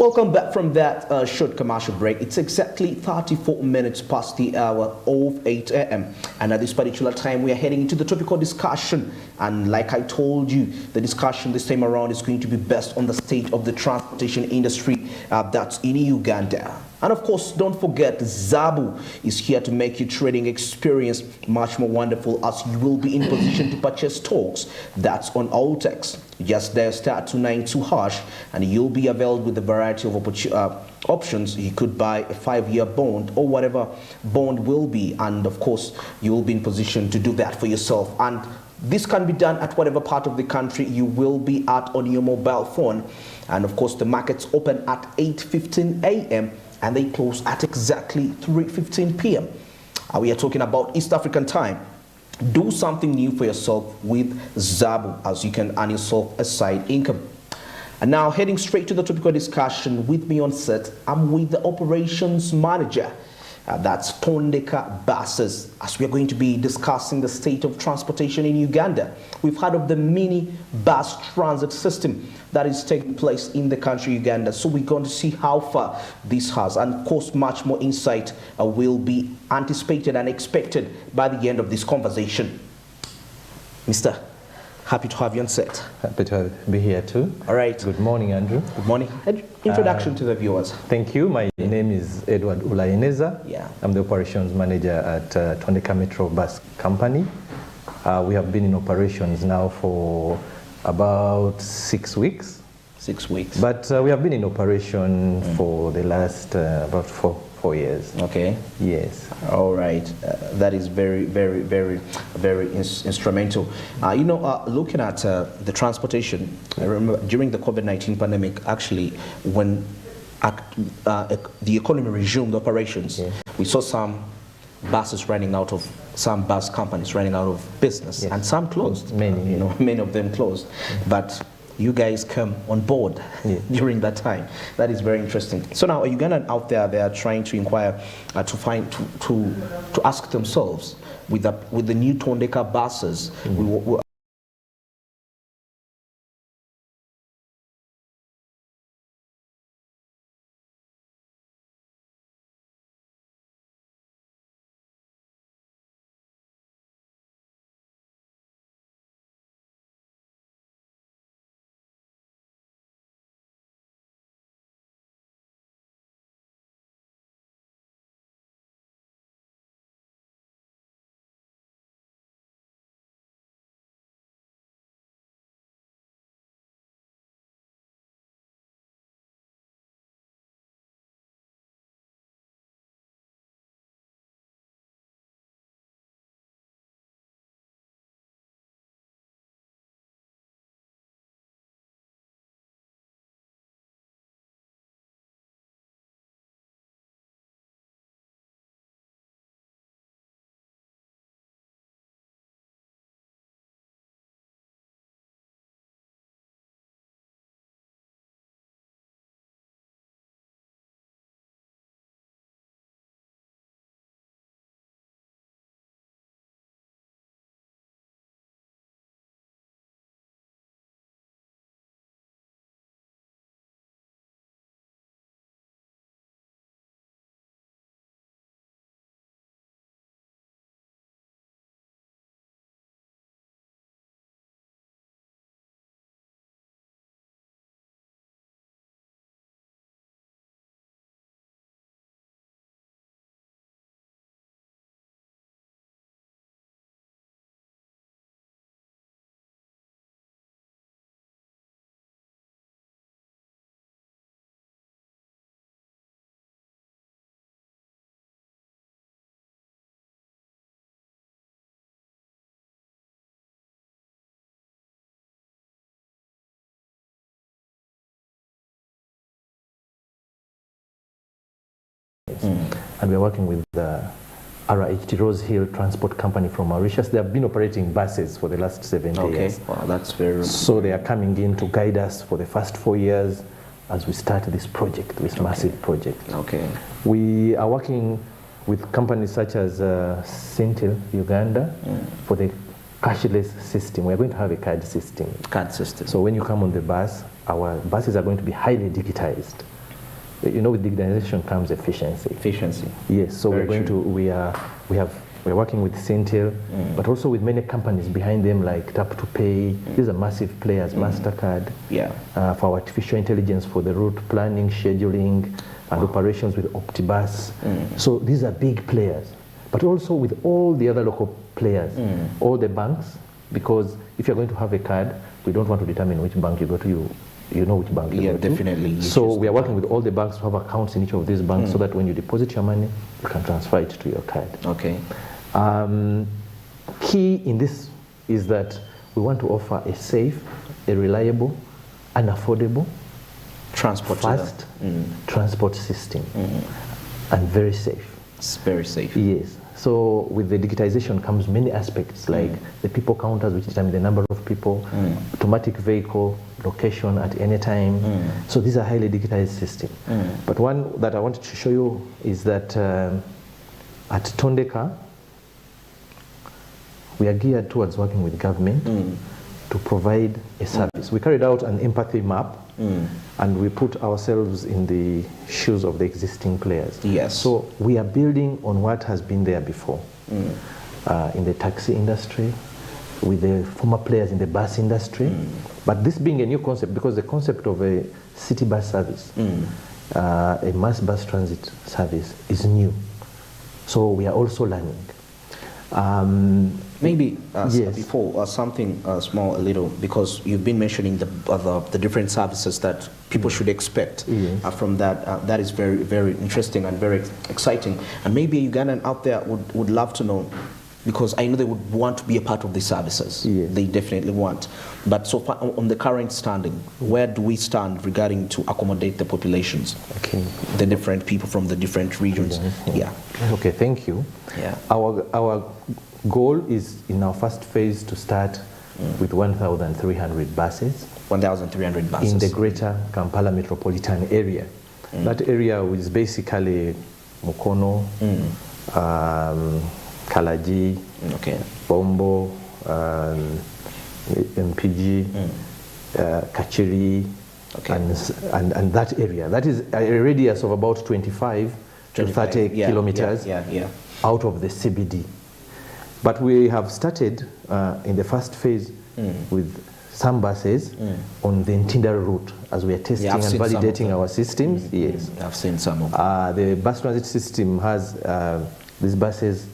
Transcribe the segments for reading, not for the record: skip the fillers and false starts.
Welcome back from that short commercial break. It's exactly 34 minutes past the hour of 8 a.m. And at this particular time, we are heading into the topical discussion. And like I told you, the discussion this time around is going to be based on the state of the transportation industry that's in Uganda. And of course, don't forget, Zabu is here to make your trading experience much more wonderful, as you will be in position to purchase stocks. That's on Altex. Just dial *292# and you'll be availed with a variety of options. You could buy a 5-year bond or whatever bond will be, and of course, you will be in position to do that for yourself. And this can be done at whatever part of the country you will be at on your mobile phone. And of course, the markets open at 8:15 a.m. and they close at exactly 3:15 p.m. We are talking about East African time. Do something new for yourself with Zabu, as you can earn yourself a side income. And now, heading straight to the topical discussion, with me on set, I'm with the operations manager. That's Tondeka Buses, as we are going to be discussing the state of transportation in Uganda. We've heard of the mini bus transit system that is taking place in the country Uganda. So we're going to see how far this has, and of course much more insight will be anticipated and expected by the end of this conversation. Mr. Happy to have you on set. Happy to be here too. All right. Good morning, Andrew. Good morning. Introduction to the viewers. Thank you. My name is Edward Ulayeneza. Yeah. I'm the operations manager at Tondeka Metro Bus Company. We have been in operations now for about 6 weeks. 6 weeks. But we have been in operation for the last about four years. Okay. Yes. All right. That is very instrumental. Looking at the transportation, I remember during the COVID-19 pandemic, actually, when the economy resumed operations, we saw some buses running out of, some bus companies running out of business, and some closed. Many of them closed. But you guys come on board during that time. That is very interesting. So now, Ugandan out there, they are trying to inquire, to ask themselves, with the new Tondeka buses, and we are working with the RHT Rose Hill Transport Company from Mauritius. They have been operating buses for the last 7 years. Okay, wow, that's very... So they are coming in to guide us for the first 4 years as we start this project, this massive project. Okay. We are working with companies such as Sintil Uganda for the cashless system. We are going to have a card system. Card system. So when you come on the bus, our buses are going to be highly digitized. you know, with digitization comes efficiency. Efficiency. Yes, so Very we're going true. we're working with Centel, but also with many companies behind them like Tap to Pay. These are massive players, MasterCard, for artificial intelligence for the route planning, scheduling, and operations with Optibus. So these are big players, but also with all the other local players, all the banks, because if you're going to have a card, we don't want to determine which bank you go to, you know which bank you go to. Definitely. So we are working with all the banks to have accounts in each of these banks so that when you deposit your money, you can transfer it to your card. Okay. Key in this is that we want to offer a safe, a reliable, and affordable, fast transport system, and very safe. It's very safe. Yes. So with the digitization comes many aspects like the people counters, which determine the number of people, automatic vehicle, location at any time. So these are highly digitized systems. But one that I wanted to show you is that at Tondeka, we are geared towards working with government to provide a service. We carried out an empathy map and we put ourselves in the shoes of the existing players. Yes. So we are building on what has been there before in the taxi industry, with the former players in the bus industry. But this being a new concept, because the concept of a city bus service, a mass bus transit service is new. So we are also learning. Maybe yes. before something small, a little, because you've been mentioning the different services that people should expect from that. That is very, very interesting and very exciting. And maybe a Ugandan out there would love to know, because I know they would want to be a part of these services. Yes. They definitely want. But so far, on the current standing, where do we stand regarding to accommodate the populations? Okay. The different people from the different regions. Yeah. Okay, thank you. Yeah. Our goal is in our first phase to start with 1,300 buses. 1,300 buses. In the greater Kampala metropolitan area. That area is basically Mukono, Kalaji, Bombo, MPG, Kachiri, and that area. That is a radius of about 25 to 30 kilometers out of the CBD. But we have started in the first phase with some buses on the Ntindaro route as we are testing and validating our systems. Yes, I've seen some of them. The bus transit system has these buses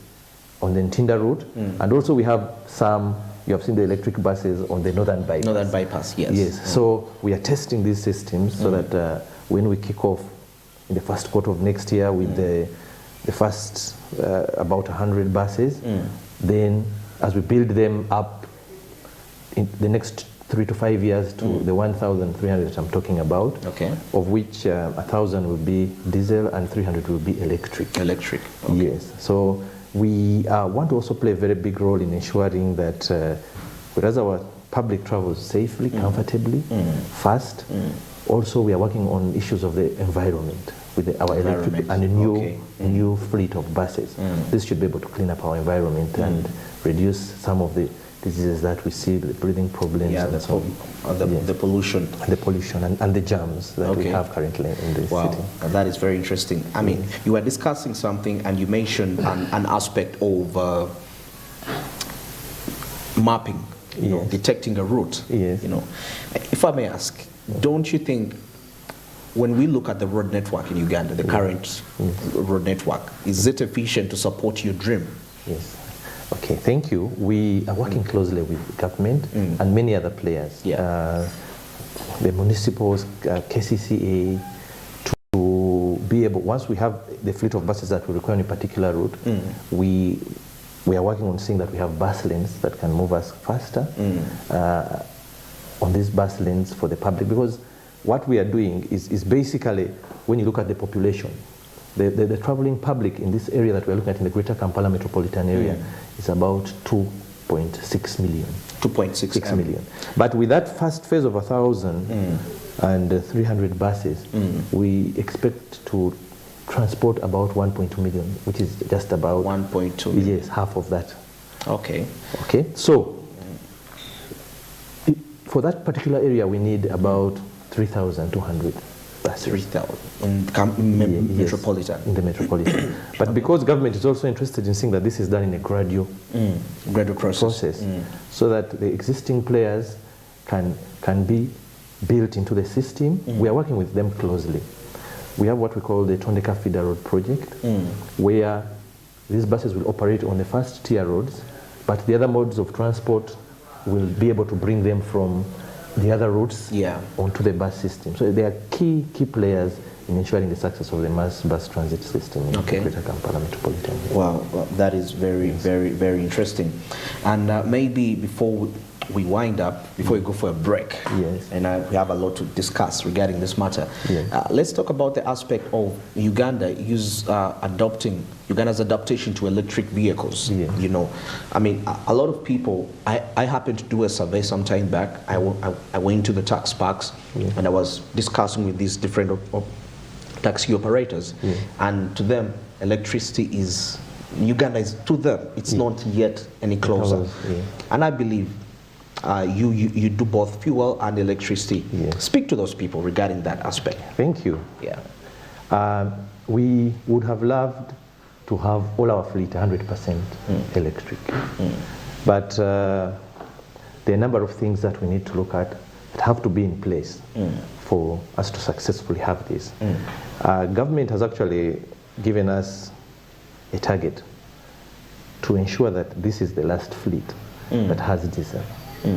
on the Ntindaro route, and also we have some. You have seen the electric buses on the northern bypass. Northern bypass, yes. Yes. So we are testing these systems so that when we kick off in the first quarter of next year with the first about 100 buses, then as we build them up in the next 3 to 5 years to the 1,300 that I'm talking about, of which 1,000 will be diesel and 300 will be electric. Electric. Yes. So we want to also play a very big role in ensuring that whereas our public travels safely, comfortably, fast, also we are working on issues of the environment with our electric and a new fleet of buses. This should be able to clean up our environment and reduce some of the diseases that we see, the breathing problems, the pollution. And the pollution and the jams that we have currently in the city. That is very interesting. I mean, you were discussing something and you mentioned an aspect of mapping, you know, detecting a route. Yes. You know, if I may ask, don't you think when we look at the road network in Uganda, the current road network, is it efficient to support your dream? Yes. Okay, thank you. We are working closely with government and many other players. The municipals, KCCA, to be able, once we have the fleet of buses that we require on a particular route, we are working on seeing that we have bus lanes that can move us faster on these bus lanes for the public, because what we are doing is basically, when you look at the population, the traveling public in this area that we're looking at in the greater Kampala metropolitan area is about 2.6 million. 2.6 million. But with that first phase of 1,300 buses, we expect to transport about 1.2 million, which is just about 1.2 million. Yes, half of that. Okay. So for that particular area, we need about 3,200 buses. 3,000 in metropolitan. In the metropolitan. But because government is also interested in seeing that this is done in a gradual process, so that the existing players can be built into the system. We are working with them closely. We have what we call the Tondeka Feeder Road project, where these buses will operate on the first tier roads, but the other modes of transport will be able to bring them from the other routes onto the bus system. So they are key players in ensuring the success of the mass bus transit system in Greater Kampala metropolitan area. Wow, well, that is very, very, very interesting. And maybe before we wind up, before we go for a break, and we have a lot to discuss regarding this matter, let's talk about the aspect of Uganda's adaptation to electric vehicles. You know, I mean, a lot of people, I happened to do a survey some time back. I went to the tax parks and I was discussing with these different taxi operators, and to them, electricity is, Uganda is, to them, it's not yet any closer. And I believe you do both fuel and electricity. Speak to those people regarding that aspect. Thank you. We would have loved to have all our fleet 100% electric. But there are a number of things that we need to look at that have to be in place for us to successfully have this. Government has actually given us a target to ensure that this is the last fleet that has diesel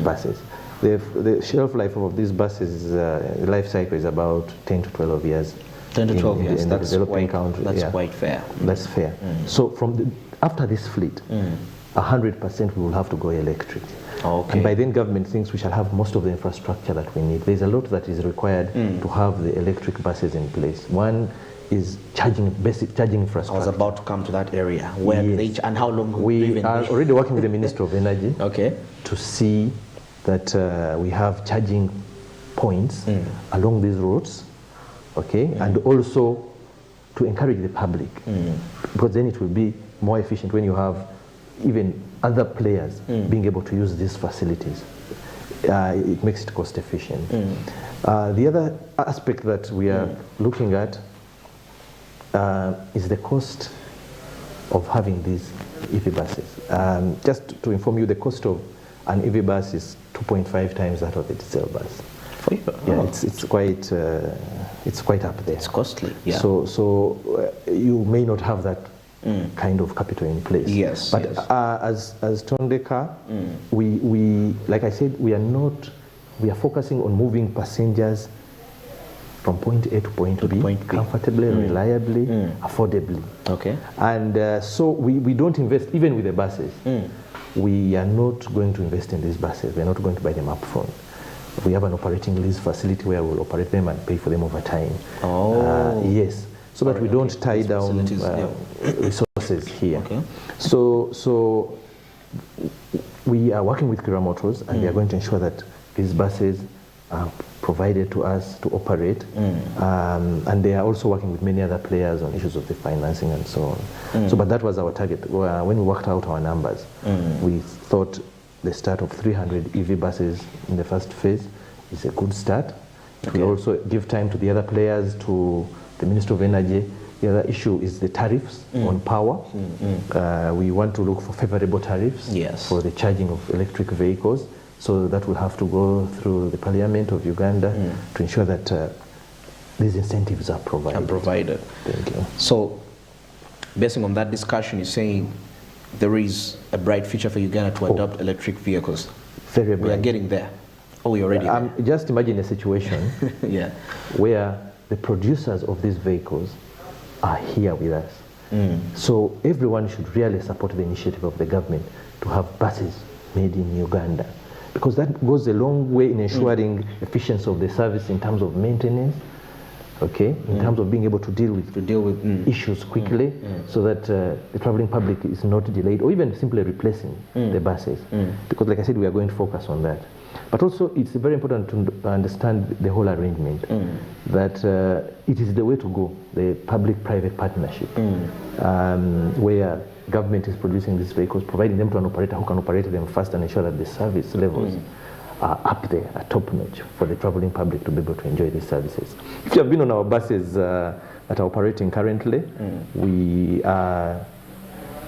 buses. The shelf life of these buses, the life cycle is about 10 to 12 years. 10 to 12 years, that's quite fair. That's fair. So after this fleet, 100% we will have to go electric. And by then government thinks we shall have most of the infrastructure that we need. There's a lot that is required to have the electric buses in place. One is basic charging infrastructure. I was about to come to that area. Where and how long we are already working with the Minister of Energy to see that we have charging points along these roads, and also to encourage the public, because then it will be more efficient when you have even other players being able to use these facilities. It makes it cost efficient. The other aspect that we are looking at is the cost of having these EV buses. Just to inform you, the cost of an EV bus is 2.5 times that of a diesel bus. It's quite up there. It's costly. So you may not have that kind of capital in place. But as Tondeka, we like I said, we are focusing on moving passengers from point A to point B comfortably, reliably, affordably. And so we don't invest, even with the buses. We are not going to invest in these buses. We're not going to buy them up front. We have an operating lease facility where we'll operate them and pay for them over time. So that we don't tie down resources here. So we are working with Kira Motors, and we are going to ensure that these buses are provided to us to operate, and they are also working with many other players on issues of the financing and so on. But that was our target. When we worked out our numbers, we thought the start of 300 EV buses in the first phase is a good start. It will also give time to the other players, to the Minister of Energy. The other issue is the tariffs on power. We want to look for favorable tariffs for the charging of electric vehicles. So that will have to go through the Parliament of Uganda to ensure that these incentives are provided. Thank you. So, basing on that discussion, you're saying there is a bright future for Uganda to adopt electric vehicles. Very bright. We are getting there. We already there. Just imagine a situation where the producers of these vehicles are here with us. So everyone should really support the initiative of the government to have buses made in Uganda, because that goes a long way in ensuring efficiency of the service in terms of maintenance, in terms of being able to deal with issues quickly, so that the traveling public is not delayed, or even simply replacing the buses. Because like I said, we are going to focus on that. But also it's very important to understand the whole arrangement, that it is the way to go, the public-private partnership, where government is producing these vehicles, providing them to an operator who can operate them fast and ensure that the service levels are up there, are top notch for the traveling public to be able to enjoy these services. If you have been on our buses that are operating currently, we are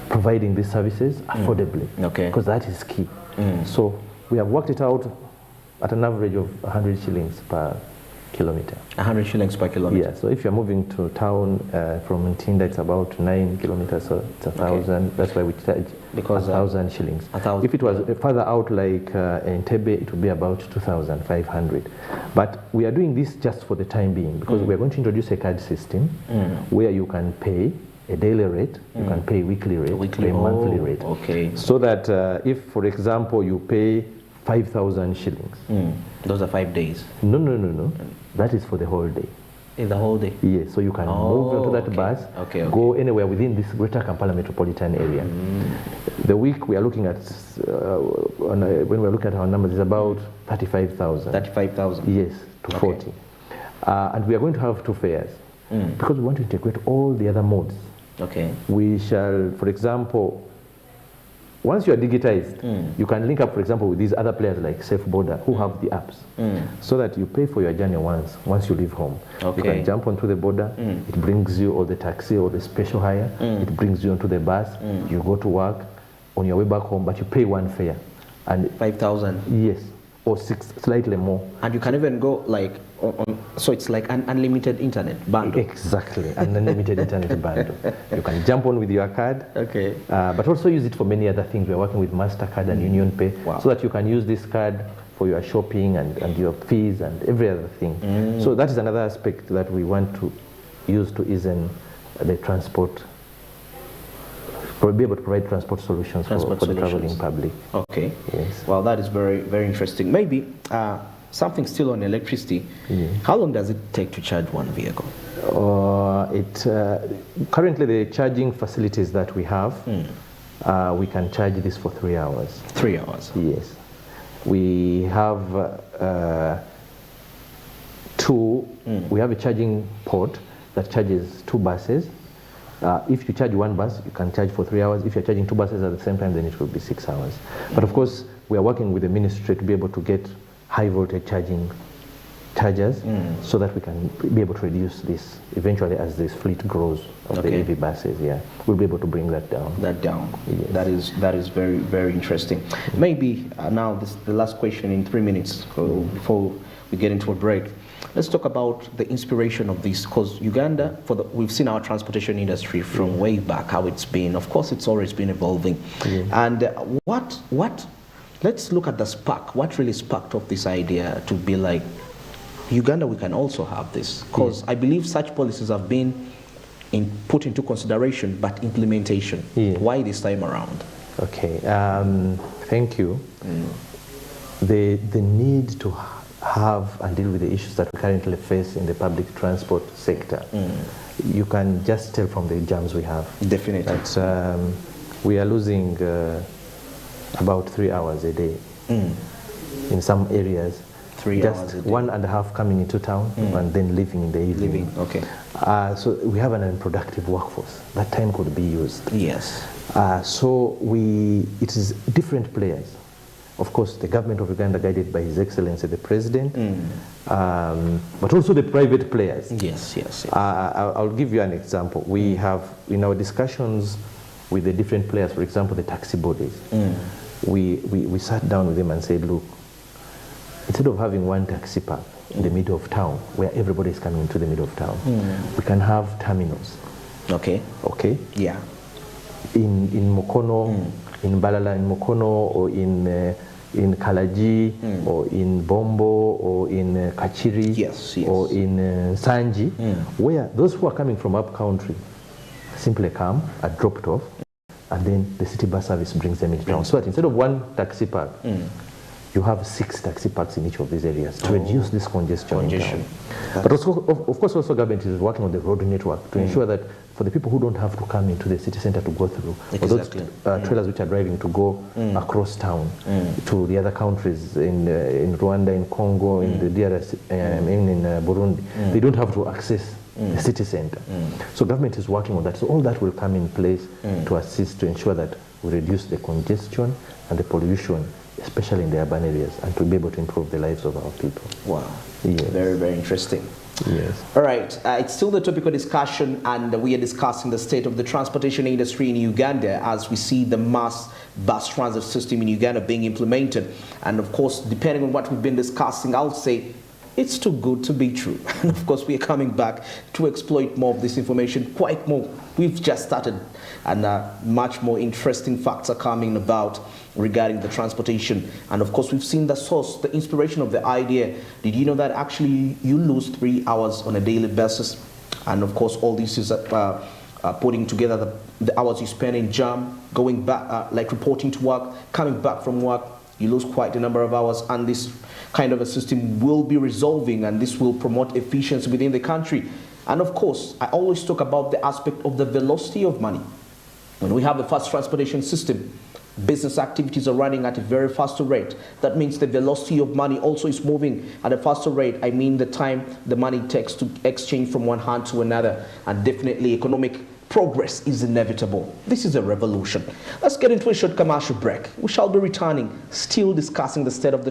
providing these services affordably, because that is key. So we have worked it out at an average of 100 shillings per kilometer. 100 shillings per kilometer? Yeah, so if you're moving to town from Ntinda, it's about 9 kilometers, so it's 1,000. That's why we charge 1,000 shillings. 1,000. If it was further out like Entebbe, it would be about 2,500. But we are doing this just for the time being, because we are going to introduce a card system where you can pay a daily rate, you can pay weekly rate, a monthly rate. Okay. So that if, for example, you pay 5,000 shillings. Those are 5 days? No. That is for the whole day. In the whole day? Yes, so you can move onto that bus, go anywhere within this Greater Kampala metropolitan area. The week we are looking at, when we are looking at our numbers, is about 35,000. 35,000? Yes, to 40. And we are going to have 2 fares, because we want to integrate all the other modes. We shall, for example, once you are digitized, you can link up, for example, with these other players like Safe Border who have the apps, so that you pay for your journey once you leave home. You can jump onto the border, it brings you, or the taxi or the special hire, it brings you onto the bus, you go to work, on your way back home, but you pay 1 fare. And 5,000? Yes, or 6, slightly more. And you can even go like, so it's like an unlimited internet bundle? Exactly, an unlimited internet bundle. You can jump on with your card, but also use it for many other things. We're working with MasterCard and Union Pay, so that you can use this card for your shopping and your fees and every other thing. So that is another aspect that we want to use to ease in the transport, be able to provide transport solutions for the traveling public. Okay. Yes. Well, that is very, very interesting. Maybe something still on electricity. How long does it take to charge one vehicle? Currently, the charging facilities that we have, we can charge this for 3 hours. 3 hours? Yes. We have we have a charging port that charges 2 buses. If you charge 1 bus, you can charge for 3 hours. If you're charging 2 buses at the same time, then it will be 6 hours. But of course, we are working with the ministry to be able to get high voltage chargers, so that we can be able to reduce this eventually as this fleet grows of the EV buses. We'll be able to bring that down. Yes. That is very, very interesting. Maybe now the last question in 3 minutes before we get into a break. Let's talk about the inspiration of this, because Uganda, we've seen our transportation industry from way back, how it's been. Of course, it's always been evolving. And let's look at the spark. What really sparked off this idea to be like, Uganda, we can also have this? Because I believe such policies have been put into consideration, but implementation. Why this time around? Okay, thank you. The need to have and deal with the issues that we currently face in the public transport sector. You can just tell from the jams we have. Definitely. That we are losing about 3 hours a day in some areas. 3 hours a day. 1.5 coming into town and then leaving in the evening. So we have an unproductive workforce. That time could be used. Yes. So it is different players. Of course, the government of Uganda, guided by His Excellency the President, but also the private players. Yes. I'll give you an example. We have, in our discussions with the different players, for example, the taxi bodies, we sat down with them and said, look, instead of having 1 taxi park in the middle of town, where everybody is coming into the middle of town, we can have terminals. Okay. Yeah. In Mukono, in Balala, in Mukono, or in Kalaji, or in Bombo, or in Kachiri, or in Sanji, where those who are coming from up country simply come, are dropped off, and then the city bus service brings them into town. So that instead of 1 taxi park, you have 6 taxi parks in each of these areas to reduce this congestion. In town. But also, of course, also government is working on the road network to ensure that for the people who don't have to come into the city center to go through, or those trailers which are driving to go across town to the other countries in Rwanda, in Congo, in the DRC, in Burundi, they don't have to access the city center. So government is working on that. So all that will come in place to assist to ensure that we reduce the congestion and the pollution especially in the urban areas, and to be able to improve the lives of our people. Wow. Yes. Very, very interesting. Yes. All right, it's still the topical discussion, and we are discussing the state of the transportation industry in Uganda as we see the mass bus transit system in Uganda being implemented. And of course, depending on what we've been discussing, I'll say it's too good to be true. And of course, we are coming back to exploit more of this information, quite more. We've just started, and much more interesting facts are coming about regarding the transportation. And of course, we've seen the source, the inspiration of the idea. Did you know that actually you lose 3 hours on a daily basis? And of course, all this is putting together the hours you spend in jam, going back, like reporting to work, coming back from work, you lose quite a number of hours, and this kind of a system will be resolving, and this will promote efficiency within the country. And of course, I always talk about the aspect of the velocity of money. When we have a fast transportation system, business activities are running at a very faster rate. That means the velocity of money also is moving at a faster rate. I mean the time the money takes to exchange from one hand to another, and definitely economic progress is inevitable. This is a revolution. Let's get into a short commercial break. We shall be returning, still discussing the state of the